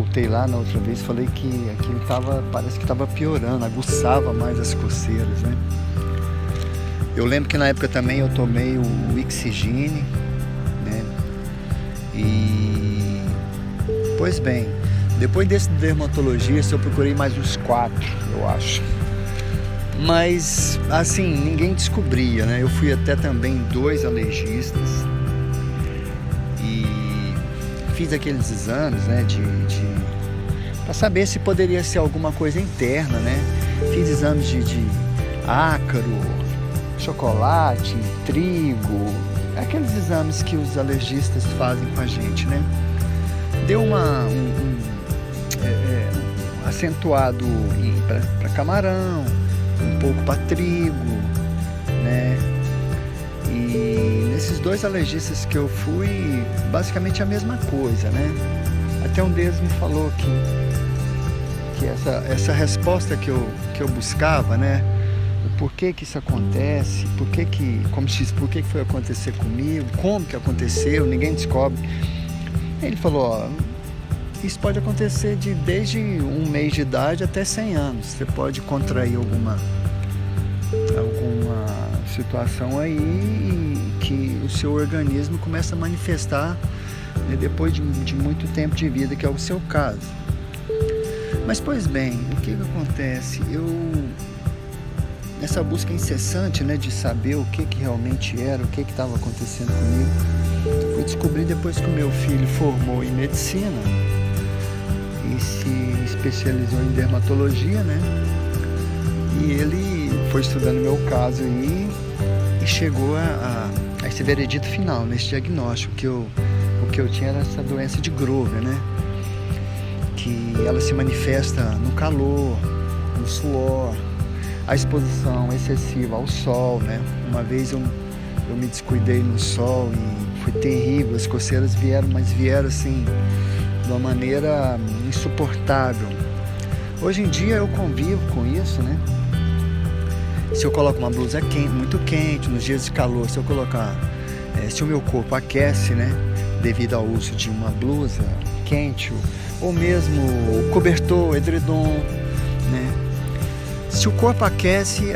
voltei lá na outra vez, falei que aquilo parece que estava piorando, aguçava mais as coceiras, né? Eu lembro que na época também eu tomei o Ixigine, né? E, pois bem, depois desse dermatologista eu procurei mais uns 4, eu acho. Mas, assim, ninguém descobria, né? Eu fui até também 2 alergistas e fiz aqueles exames, né, para saber se poderia ser alguma coisa interna, né? Fiz exames de ácaro, chocolate, trigo, aqueles exames que os alergistas fazem com a gente, né? Deu acentuado para camarão, um pouco para trigo, né? E nesses 2 alergistas que eu fui, basicamente a mesma coisa, né? Até um deles me falou que essa resposta que eu buscava, né? O porquê que isso acontece, por que foi acontecer comigo, como que aconteceu, ninguém descobre. Ele falou, ó, isso pode acontecer desde 1 mês de idade até 100 anos. Você pode contrair alguma situação aí que o seu organismo começa a manifestar, né, depois de muito tempo de vida, que é o seu caso. Mas, pois bem, o que acontece? Nessa busca incessante, né, de saber o que realmente era, o que estava acontecendo comigo, fui descobrir depois que o meu filho formou em medicina e se especializou em dermatologia, né? E ele foi estudando meu caso aí e chegou a esse veredito final, nesse diagnóstico, o que eu tinha era essa doença de Grover, né? Que ela se manifesta no calor, no suor, a exposição excessiva ao sol, né? Uma vez eu me descuidei no sol e foi terrível, as coceiras vieram assim, de uma maneira insuportável. Hoje em dia eu convivo com isso, né? Se eu coloco uma blusa muito quente, nos dias de calor, se o meu corpo aquece, né? Devido ao uso de uma blusa quente, ou mesmo cobertor, edredom, né? Se o corpo aquece,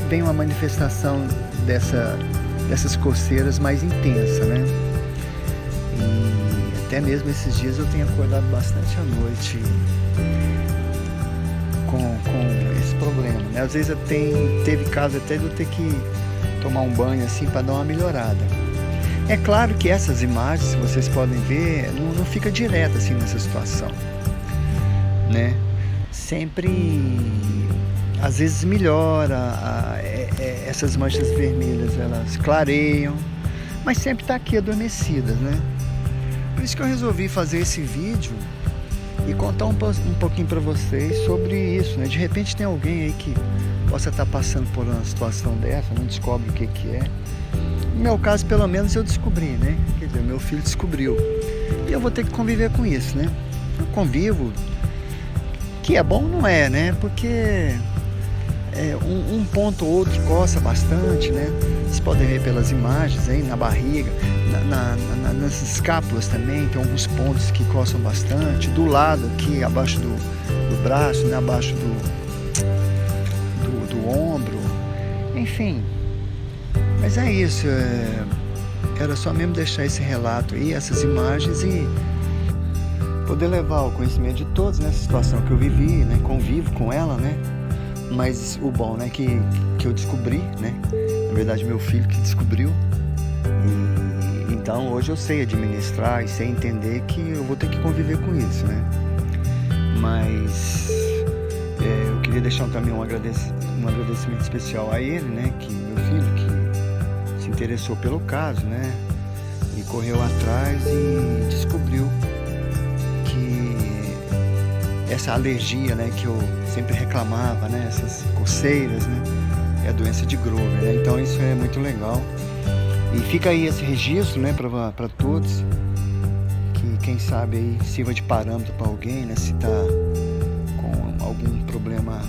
vem uma manifestação dessas coceiras mais intensa, né? E até mesmo esses dias eu tenho acordado bastante à noite com esse problema, né? Às vezes teve caso até de eu ter que tomar um banho assim para dar uma melhorada. É claro que essas imagens, vocês podem ver, não fica direto assim nessa situação, né? Sempre, às vezes melhora, essas manchas vermelhas, elas clareiam, mas sempre está aqui adormecidas, né? Por isso que eu resolvi fazer esse vídeo e contar um pouquinho para vocês sobre isso, né? De repente tem alguém aí que possa estar passando por uma situação dessa, não descobre o que é. No meu caso, pelo menos, eu descobri, né? Quer dizer, meu filho descobriu. E eu vou ter que conviver com isso, né? Eu convivo, que é bom, não é, né? Porque um ponto ou outro coça bastante, né? Vocês podem ver pelas imagens aí, na barriga, nas escápulas também, tem alguns pontos que coçam bastante. Do lado aqui, abaixo do braço, né? Abaixo do ombro, enfim. Mas é isso, era só mesmo deixar esse relato aí, essas imagens, e poder levar ao conhecimento de todos nessa situação que eu vivi, né? Convivo com ela, né? Mas o bom, né? Que eu descobri, né? Na verdade, meu filho que descobriu. E então hoje eu sei administrar e sei entender que eu vou ter que conviver com isso, né? Mas eu queria deixar também um agradecimento especial a ele, né? Que meu filho que se interessou pelo caso, né? E correu atrás e descobriu que essa alergia, né, que eu sempre reclamava, né, essas coceiras, né, é a doença de Grover, né? Então isso é muito legal. E fica aí esse registro, né, para todos, que quem sabe aí sirva de parâmetro para alguém, né, se tá com algum problema